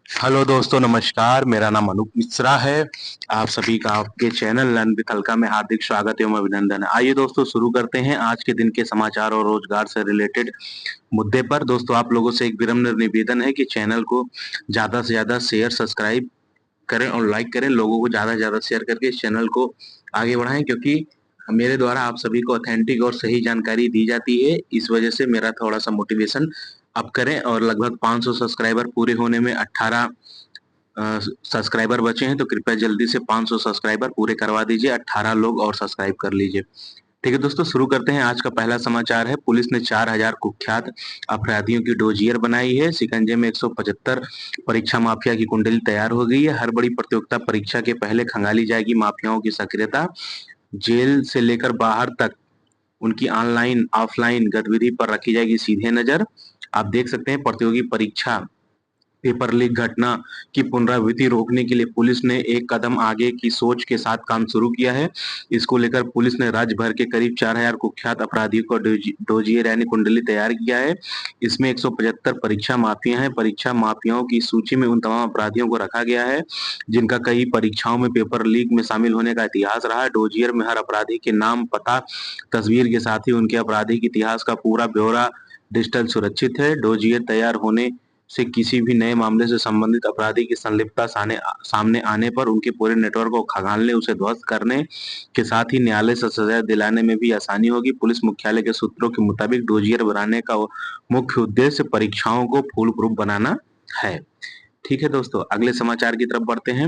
Hello दोस्तों, नमस्कार। मेरा नाम अनूप मिश्रा है। आप सभी का आपके चैनल लर्न विद हल्का में हार्दिक स्वागत एवं अभिनंदन है। आइए दोस्तों, शुरू करते हैं आज के दिन के समाचार और रोजगार से रिलेटेड मुद्दे पर। दोस्तों, आप लोगों से एक विनम्र निवेदन है कि चैनल को ज्यादा से ज्यादा शेयर, सब्सक्राइब करें और लाइक करें। लोगों को ज्यादा से ज्यादा शेयर करके इस चैनल को आगे बढ़ाएं, क्योंकि मेरे द्वारा आप सभी को ऑथेंटिक और सही जानकारी दी जाती है। इस वजह से मेरा थोड़ा सा मोटिवेशन अप करें। और लगभग 500 सब्सक्राइबर पूरे होने में 18 सब्सक्राइबर बचे हैं, तो कृपया जल्दी से 500 सब्सक्राइबर पूरे करवा दीजिए। 18 लोग और सब्सक्राइब कर लीजिए। ठीक है दोस्तों, शुरू करते हैं। आज का पहला समाचार है, पुलिस ने 4000 कुख्यात अपराधियों की डोजियर बनाई है। शिकंजे में 175 परीक्षा माफिया की कुंडली तैयार हो गई है। हर बड़ी प्रतियोगिता परीक्षा के पहले खंगाली जाएगी माफियाओं की सक्रियता। जेल से लेकर बाहर तक उनकी ऑनलाइन ऑफलाइन गतिविधि पर रखी जाएगी सीधे नजर। आप देख सकते हैं, प्रतियोगी परीक्षा पेपर लीक घटना की पुनरावृत्ति रोकने के लिए पुलिस ने एक कदम आगे की सोच के साथ काम शुरू किया है। इसको लेकर पुलिस ने राज्य भर के करीब 4000 कुख्यात अपराधियों को डोजियर यानी कुंडली तैयार किया है। इसमें 175 परीक्षा माफिया हैं। परीक्षा माफियाओं की सूची में उन तमाम अपराधियों को रखा गया है जिनका कई परीक्षाओं में पेपर लीक में शामिल होने का इतिहास रहा है। डोजियर में हर अपराधी के नाम, पता, तस्वीर के साथ ही उनके आपराधिक इतिहास का पूरा ब्यौरा डिजिटल सुरक्षित है। डोजियर तैयार होने से किसी भी नए मामले से संबंधित अपराधी की संलिप्तता सामने आने पर उनके पूरे नेटवर्क को खंगालने, उसे ध्वस्त करने के साथ ही न्यायालय से सजा दिलाने में भी आसानी होगी। पुलिस मुख्यालय के सूत्रों के मुताबिक डोजियर बनाने का मुख्य उद्देश्य परीक्षाओं को फूल प्रूफ बनाना है। ठीक है दोस्तों, अगले समाचार की तरफ बढ़ते हैं।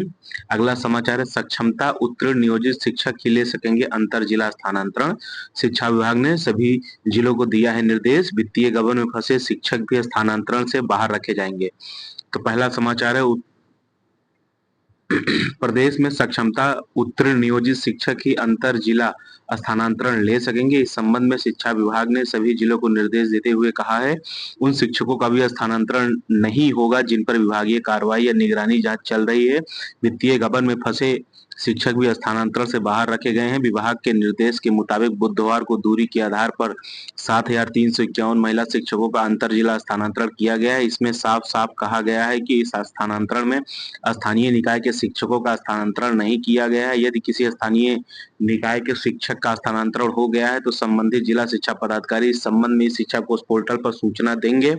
अगला समाचार है, सक्षमता उत्तीर्ण नियोजित शिक्षक ही ले सकेंगे अंतर जिला स्थानांतरण। शिक्षा विभाग ने सभी जिलों को दिया है निर्देश। वित्तीय गबन में फंसे शिक्षक भी स्थानांतरण से बाहर रखे जाएंगे। तो पहला समाचार है, प्रदेश में सक्षमता उत्तीर्ण नियोजित शिक्षक ही अंतर जिला स्थानांतरण ले सकेंगे। इस संबंध में शिक्षा विभाग ने सभी जिलों को निर्देश देते हुए कहा है, उन शिक्षकों का भी स्थानांतरण नहीं होगा जिन पर विभागीय कार्रवाई या निगरानी जांच चल रही है। वित्तीय गबन में फंसे शिक्षक भी स्थानांतरण से बाहर रखे गए हैं। विभाग के निर्देश के मुताबिक बुधवार को दूरी के आधार पर 7351 महिला शिक्षकों का अंतर जिला स्थानांतरण किया गया है। इसमें साफ साफ कहा गया है कि इस स्थानांतरण में स्थानीय निकाय के शिक्षकों का स्थानांतरण नहीं किया गया है। यदि किसी स्थानीय निकाय के शिक्षक का स्थानांतरण हो गया है तो संबंधित जिला शिक्षा पदाधिकारी इस संबंध में शिक्षक को उस पोर्टल पर सूचना देंगे।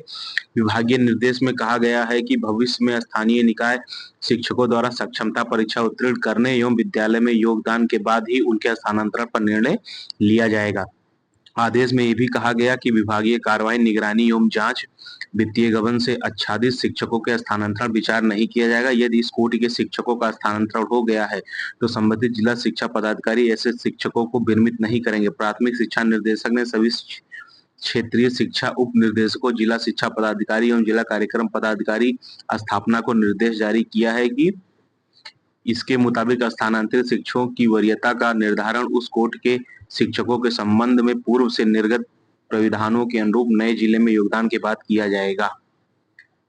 विभागीय निर्देश में कहा गया है कि भविष्य में स्थानीय निकाय शिक्षकों द्वारा सक्षमता परीक्षा उत्तीर्ण करने एवं विद्यालय में योगदान के बाद ही उनके स्थानांतरण पर निर्णय लिया जाएगा। आदेश में ये भी कहा गया कि विभागीय कार्रवाई, निगरानी एवं जांच, वित्तीय गबन से आच्छादित शिक्षकों के स्थानांतरण विचार नहीं किया जाएगा। यदि इस कोटि के शिक्षकों का स्थानांतरण हो गया है तो संबंधित जिला शिक्षा पदाधिकारी ऐसे शिक्षकों को विनियमित नहीं करेंगे। प्राथमिक शिक्षा निदेशक ने सभी क्षेत्रीय शिक्षा उप निर्देशकों, जिला शिक्षा पदाधिकारी एवं जिला कार्यक्रम पदाधिकारी स्थापना को निर्देश जारी किया है कि इसके मुताबिक स्थानांतरित शिक्षकों की वरीयता का निर्धारण उस कोट के शिक्षकों के संबंध में पूर्व से निर्गत प्राविधानों के अनुरूप नए जिले में योगदान के बाद किया जाएगा।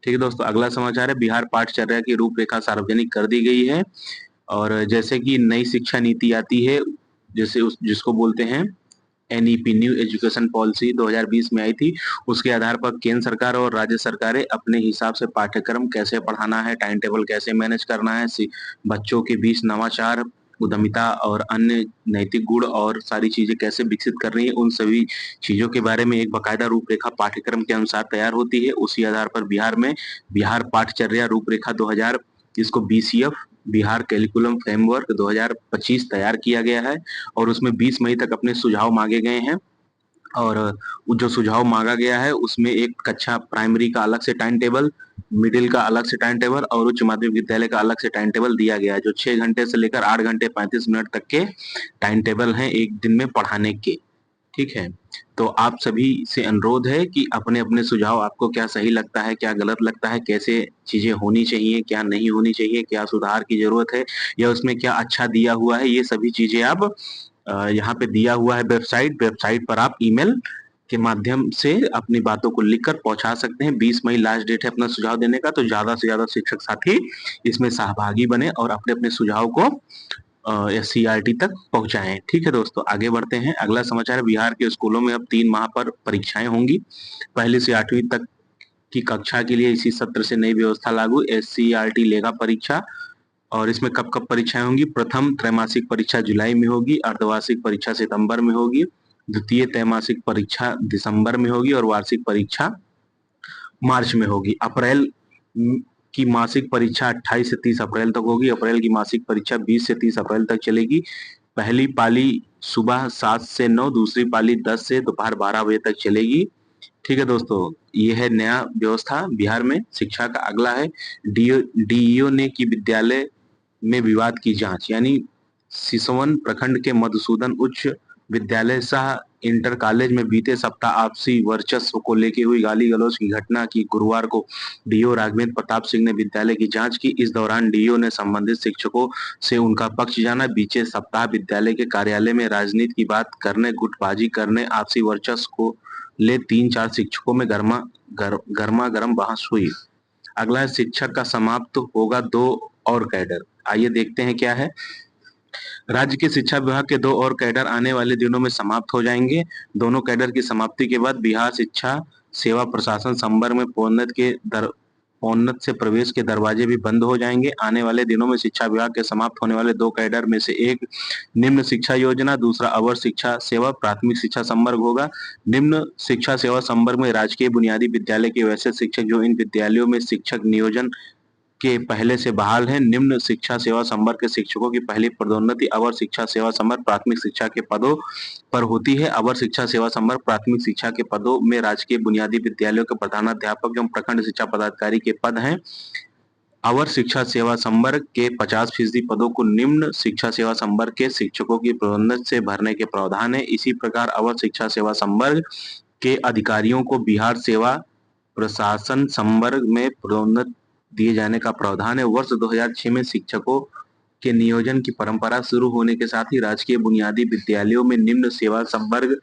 ठीक है दोस्तों, अगला समाचार है, बिहार पाठचर्या की रूपरेखा सार्वजनिक कर दी गई है। और जैसे कि नई शिक्षा नीति आती है, जैसे जिसको बोलते हैं एनईपी, न्यू एजुकेशन पॉलिसी 2020 में आई थी, उसके आधार पर केंद्र सरकार और राज्य सरकारें अपने हिसाब से पाठ्यक्रम कैसे पढ़ाना है, टाइम टेबल कैसे मैनेज करना है, बच्चों के बीच नवाचार, उद्यमिता और अन्य नैतिक गुण और सारी चीजें कैसे विकसित कर रही है, उन सभी चीजों के बारे में एक बकायदा रूपरेखा पाठ्यक्रम के अनुसार तैयार होती है। उसी आधार पर बिहार में बिहार पाठचर्या रूपरेखा 2000, इसको बीसीएफ, बिहार कैरिकुलम फ्रेमवर्क 2025 तैयार किया गया है। और उसमें 20 मई तक अपने सुझाव मांगे गए हैं। और जो सुझाव मांगा गया है उसमें एक कक्षा प्राइमरी का अलग से टाइम टेबल, मिडिल का अलग से टाइम टेबल और उच्च माध्यमिक विद्यालय का अलग से टाइम टेबल दिया गया है, जो 6 घंटे से लेकर 8 घंटे 35 मिनट तक के टाइम टेबल हैं एक दिन में पढ़ाने के। ठीक है, तो आप सभी से अनुरोध है कि अपने अपने सुझाव, आपको क्या सही लगता है, क्या गलत लगता है, कैसे चीजें होनी चाहिए, क्या नहीं होनी चाहिए, क्या सुधार की जरूरत है, या उसमें क्या अच्छा दिया हुआ है, ये सभी चीजें आप यहाँ पे दिया हुआ है वेबसाइट पर आप ईमेल के माध्यम से अपनी बातों को लिखकर पहुंचा सकते हैं। 20 मई लास्ट डेट है अपना सुझाव देने का, तो ज्यादा से ज्यादा शिक्षक साथी इसमें सहभागी बने और अपने अपने सुझाव को SCRT तक पहुंचाएं। ठीक है दोस्तों, आगे बढ़ते हैं। अगला समाचार है, बिहार के स्कूलों में अब 3 माह पर परीक्षाएं होंगी, 1 से 8वीं तक की कक्षा के लिए इसी सत्र से नई व्यवस्था लागू। एससीईआरटी लेगा परीक्षा, और इसमें कब कब परीक्षाएं होंगी? प्रथम त्रैमासिक परीक्षा जुलाई में होगी, अर्धवार्षिक परीक्षा सितंबर में होगी, द्वितीय त्रैमासिक परीक्षा दिसंबर में होगी और वार्षिक परीक्षा मार्च में होगी। अप्रैल की मासिक परीक्षा 28 से 30 अप्रैल तक होगी। अप्रैल की मासिक परीक्षा 20 से 30 अप्रैल तक चलेगी। पहली पाली सुबह 7 से 9, दूसरी पाली 10 से दोपहर 12 बजे तक चलेगी। ठीक है दोस्तों, ये है नया व्यवस्था बिहार में शिक्षा का। अगला है डीईओ ने की विद्यालय में विवाद की जांच, यानी सिसवन प्रखंड के मधुसूदन उच्च विद्यालय सह इंटर कॉलेज में बीते सप्ताह आपसी वर्चस्व को लेकर हुई गाली गलौज की घटना की गुरुवार को डीओ राघवेंद्र प्रताप सिंह ने विद्यालय की जांच की। इस दौरान डीओ ने संबंधित शिक्षकों से उनका पक्ष जाना। बीते सप्ताह विद्यालय के कार्यालय में राजनीति की बात करने, गुटबाजी करने, आपसी वर्चस्व को ले 3-4 शिक्षकों में गर्मा गर्म बहस हुई। अगला है शिक्षक का समाप्त होगा 2 और कैडर। आइए देखते हैं क्या है। राज्य के शिक्षा विभाग के 2 और कैडर आने वाले दिनों में समाप्त हो जाएंगे। दोनों कैडर की समाप्ति के बाद बिहार शिक्षा सेवा प्रशासन संवर्ग में पदोन्नति से प्रवेश के दरवाजे भी बंद हो जाएंगे। आने वाले दिनों में शिक्षा विभाग के समाप्त होने वाले 2 कैडर में से एक निम्न शिक्षा योजना, दूसरा अवर शिक्षा सेवा प्राथमिक शिक्षा संवर्ग होगा। निम्न शिक्षा सेवा संवर्ग में राजकीय बुनियादी विद्यालय के वैसे शिक्षक जो इन विद्यालयों में शिक्षक नियोजन के पहले से बहाल हैं। निम्न शिक्षा सेवा संवर्ग के शिक्षकों की पहली पदोन्नति अवर शिक्षा सेवा संवर्ग प्राथमिक शिक्षा के पदों पर होती है। अवर शिक्षा सेवा संवर्ग प्राथमिक शिक्षा के पदों में राजकीय बुनियादी विद्यालयों के प्रधानाध्यापक एवं प्रखंड शिक्षा पदाधिकारी के पद हैं। अवर शिक्षा सेवा संवर्ग के 50% पदों को निम्न शिक्षा सेवा संवर्ग के शिक्षकों की पदोन्नति से भरने के प्रावधान है। इसी प्रकार अवर शिक्षा सेवा संवर्ग के अधिकारियों को बिहार सेवा प्रशासन संवर्ग में पदोन्नति दिए जाने का प्रावधान है। वर्ष 2006 में शिक्षकों के नियोजन की परंपरा शुरू होने के साथ ही राजकीय बुनियादी विद्यालयों में निम्न सेवा संवर्ग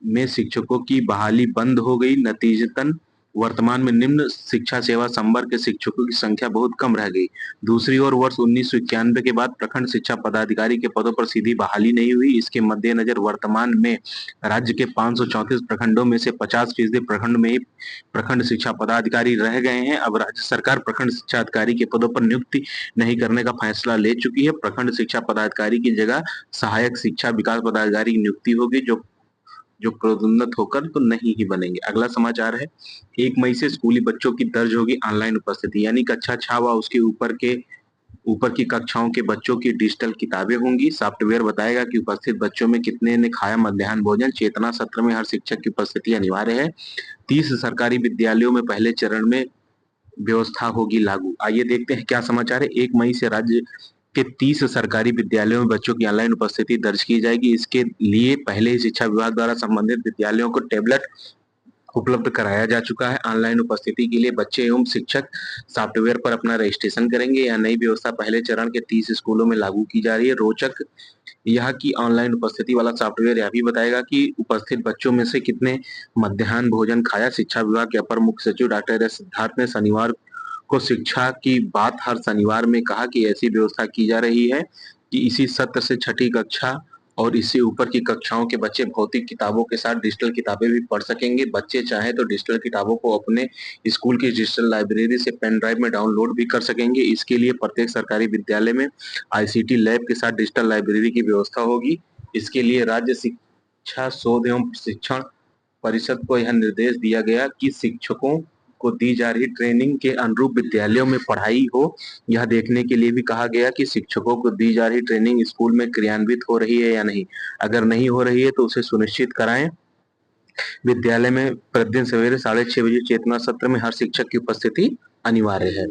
में शिक्षकों की बहाली बंद हो गई। नतीजतन वर्तमान में निम्न शिक्षा सेवा संवर्ग के शिक्षकों की संख्या बहुत कम रह गई। दूसरी ओर वर्ष 1991 के बाद प्रखंड शिक्षा पदाधिकारी के पदों पर सीधी बहाली नहीं हुई। इसके मद्देनजर वर्तमान में राज्य के 534 प्रखंडों में से 50% प्रखंड में ही प्रखंड शिक्षा पदाधिकारी रह गए हैं। अब राज्य सरकार प्रखंड शिक्षा अधिकारी के पदों पर नियुक्ति नहीं करने का फैसला ले चुकी है। प्रखंड शिक्षा पदाधिकारी की जगह सहायक शिक्षा विकास पदाधिकारी की नियुक्ति होगी, जो पदोन्नत होकर तो नहीं ही बनेंगे। अगला समाचार है, 1 मई से स्कूली बच्चों की दर्ज होगी ऑनलाइन उपस्थिति, यानी कक्षा 6 व उसके ऊपर की कक्षाओं के बच्चों की डिजिटल किताबें होंगी। सॉफ्टवेयर बताएगा कि उपस्थित बच्चों में कितने ने खाया मध्याह्न भोजन। चेतना सत्र में हर शिक्षक की उपस्थिति अनिवार्य है। 30 सरकारी विद्यालयों में पहले चरण में व्यवस्था होगी लागू। आइए देखते हैं क्या समाचार है। 1 मई से राज्य के 30 सरकारी विद्यालयों में बच्चों की ऑनलाइन उपस्थिति दर्ज की जाएगी। इसके लिए पहले ही शिक्षा विभाग द्वारा संबंधित विद्यालयों को टेबलेट उपलब्ध कराया जा चुका है। ऑनलाइन उपस्थिति के लिए बच्चे एवं शिक्षक सॉफ्टवेयर पर अपना रजिस्ट्रेशन करेंगे। यह नई व्यवस्था पहले चरण के 30 स्कूलों में लागू की जा रही है। रोचक यह कि ऑनलाइन उपस्थिति वाला सॉफ्टवेयर यह भी बताएगा कि उपस्थित बच्चों में से कितने मध्याह्न भोजन खाया। शिक्षा विभाग के अपर मुख्य सचिव डॉक्टर एस सिद्धार्थ ने शनिवार को शिक्षा की बात हर शनिवार में कहा कि ऐसी व्यवस्था की जा रही है कि इसी सत्र से 6ठी कक्षा और इससे ऊपर की कक्षाओं के बच्चे भौतिक किताबों के साथ डिजिटल किताबें भी पढ़ सकेंगे। बच्चे चाहे तो डिजिटल किताबों को अपने स्कूल की डिजिटल लाइब्रेरी से पेन ड्राइव में डाउनलोड भी कर सकेंगे। इसके लिए प्रत्येक सरकारी विद्यालय में आईसीटी लैब के साथ डिजिटल लाइब्रेरी की व्यवस्था होगी। इसके लिए राज्य शिक्षा शोध एवं प्रशिक्षण परिषद को यह निर्देश दिया गया कि शिक्षकों को दी जा रही ट्रेनिंग के अनुरूप विद्यालयों में पढ़ाई हो। यह देखने के लिए भी कहा गया कि शिक्षकों को दी जा रही ट्रेनिंग स्कूल में क्रियान्वित हो रही है या नहीं। अगर नहीं हो रही है तो उसे सुनिश्चित कराएं। विद्यालय में प्रतिदिन सवेरे 6:30 बजे चेतना सत्र में हर शिक्षक की उपस्थिति अनिवार्य है।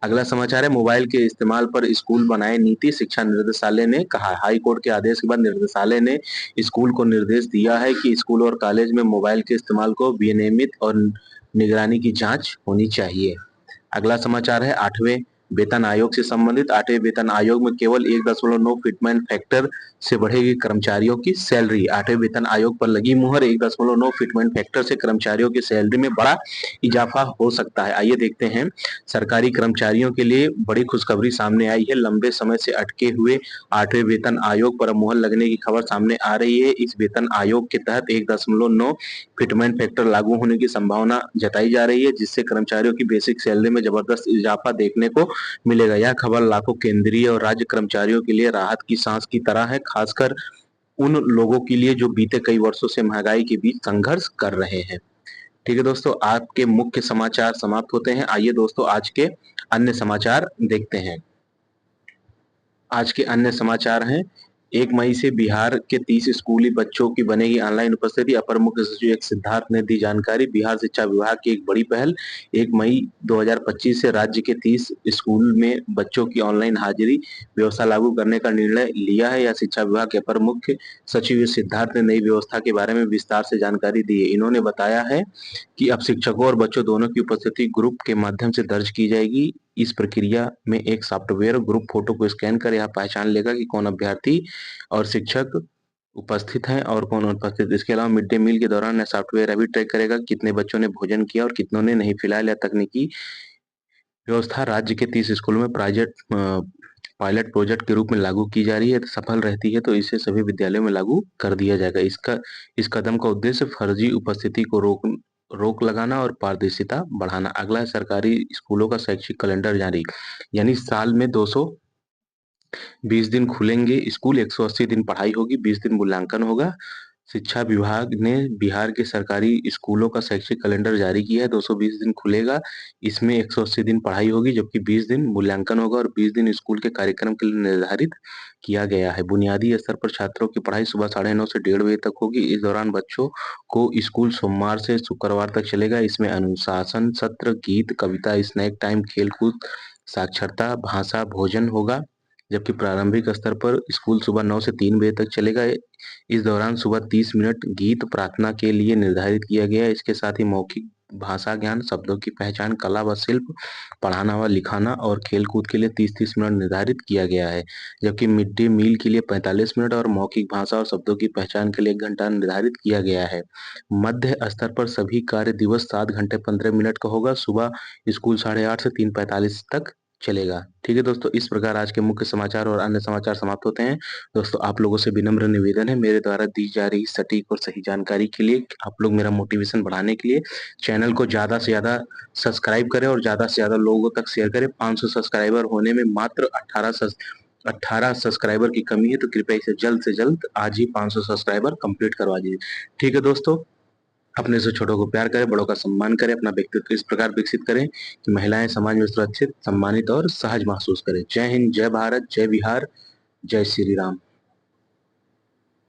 अगला समाचार है, मोबाइल के इस्तेमाल पर स्कूल बनाए नीति। शिक्षा निर्देशालय ने कहा, हाई कोर्ट के आदेश के बाद निर्देशालय ने स्कूल को निर्देश दिया है कि स्कूल और कॉलेज में मोबाइल के इस्तेमाल को विनियमित और निगरानी की जांच होनी चाहिए। अगला समाचार है, 8वें वेतन आयोग से संबंधित 8वें वेतन आयोग में केवल 1.9 फिटमेंट फैक्टर से बढ़ेगी कर्मचारियों की सैलरी। 8वें वेतन आयोग पर लगी मुहर, 1.9 फिटमेंट फैक्टर से कर्मचारियों की सैलरी में बड़ा इजाफा हो सकता है। आइए देखते हैं, सरकारी कर्मचारियों के लिए बड़ी खुशखबरी सामने आई है। लंबे समय से अटके हुए 8वें वेतन आयोग पर मुहर लगने की खबर सामने आ रही है। इस वेतन आयोग के तहत 1.9 फिटमेंट फैक्टर लागू होने की संभावना जताई जा रही है, जिससे कर्मचारियों की बेसिक सैलरी में जबरदस्त इजाफा देखने को मिलेगा। यह खबर लाखों केंद्रीय और राज्य कर्मचारियों के लिए राहत की सांस की तरह है, खासकर उन लोगों के लिए जो बीते कई वर्षों से महंगाई के बीच संघर्ष कर रहे हैं। ठीक है दोस्तों, आपके मुख्य समाचार समाप्त होते हैं। आइए दोस्तों, आज के अन्य समाचार देखते हैं। आज के अन्य समाचार हैं, 1 मई से बिहार के 30 स्कूली बच्चों की बनेगी ऑनलाइन उपस्थिति। अपर मुख्य सचिव एक सिद्धार्थ ने दी जानकारी। बिहार शिक्षा विभाग की एक बड़ी पहल, 1 मई 2025 से राज्य के 30 स्कूल में बच्चों की ऑनलाइन हाजिरी व्यवस्था लागू करने का निर्णय लिया है। यह शिक्षा विभाग के अपर मुख्य सचिव सिद्धार्थ ने नई व्यवस्था के बारे में विस्तार से जानकारी दी है। इन्होंने बताया है कि अब शिक्षकों और बच्चों दोनों की उपस्थिति ग्रुप के माध्यम से दर्ज की जाएगी। इस प्रक्रिया में एक सॉफ्टवेयर ग्रुप फोटो को स्कैन कर यह पहचान लेगा कि कौन अभ्यर्थी और शिक्षक उपस्थित हैं और कौन अनुपस्थित। इसके अलावा मिड डे मील के दौरान यह सॉफ्टवेयर अभी ट्रैक करेगा कितने बच्चों ने भोजन किया और कितनों ने नहीं। फिलहाल यह तकनीकी व्यवस्था राज्य के 30 स्कूलों में पायलट प्रोजेक्ट के रूप में लागू की जा रही है। सफल रहती है तो इसे सभी विद्यालयों में लागू कर दिया जाएगा। इस कदम का उद्देश्य फर्जी उपस्थिति को रोक लगाना और पारदर्शिता बढ़ाना। अगला है सरकारी स्कूलों का शैक्षिक कैलेंडर जारी, यानी साल में 220 दिन खुलेंगे स्कूल, 180 दिन पढ़ाई होगी, 20 दिन मूल्यांकन होगा। शिक्षा विभाग ने बिहार के सरकारी स्कूलों का शैक्षिक कैलेंडर जारी किया है। 220 दिन खुलेगा, इसमें 180 दिन पढ़ाई होगी, जबकि 20 दिन मूल्यांकन होगा और 20 दिन स्कूल के कार्यक्रम के लिए निर्धारित किया गया है। बुनियादी स्तर पर छात्रों की पढ़ाई सुबह 9:30 से 1:30 बजे तक होगी। इस दौरान बच्चों को स्कूल सोमवार से शुक्रवार तक चलेगा। इसमें अनुशासन सत्र, गीत, कविता, स्नैक टाइम, खेलकूद, साक्षरता, भाषा, भोजन होगा। जबकि प्रारंभिक स्तर पर स्कूल सुबह 9 से 3 बजे तक चलेगा। इस दौरान सुबह 30 मिनट गीत प्रार्थना के लिए निर्धारित किया गया है। इसके साथ ही मौखिक भाषा ज्ञान, शब्दों की पहचान, कला व शिल्प, पढ़ाना व लिखाना और खेलकूद के लिए 30-30 मिनट निर्धारित किया गया है। जबकि मिड डे मील के लिए 45 मिनट और मौखिक भाषा और शब्दों की पहचान के लिए 1 घंटा निर्धारित किया गया है। मध्य स्तर पर सभी कार्य दिवस 7 घंटे 15 मिनट का होगा। सुबह स्कूल 8:30 से 3:45 तक चलेगा। ठीक है दोस्तों, इस प्रकार आज के मुख्य समाचार और अन्य समाचार समाप्त होते हैं। दोस्तों, आप लोगों से विनम्र निवेदन है, मेरे द्वारा दी जा रही सटीक और सही जानकारी के लिए, आप लोग मेरा मोटिवेशन बढ़ाने के लिए चैनल को ज्यादा से ज्यादा सब्सक्राइब करें और ज्यादा से ज्यादा लोगों तक शेयर करें। 500 सब्सक्राइबर होने में मात्र 18 सब्सक्राइबर की कमी है, तो कृपया इसे जल्द से जल्द आज ही 500 सब्सक्राइबर कंप्लीट करवा दीजिए। ठीक है दोस्तों, अपने से छोटों को प्यार करें, बड़ों का सम्मान करें, अपना व्यक्तित्व इस प्रकार विकसित करें कि महिलाएं समाज में सुरक्षित, सम्मानित और सहज महसूस करें। जय हिंद, जय भारत, जय बिहार, जय श्री राम।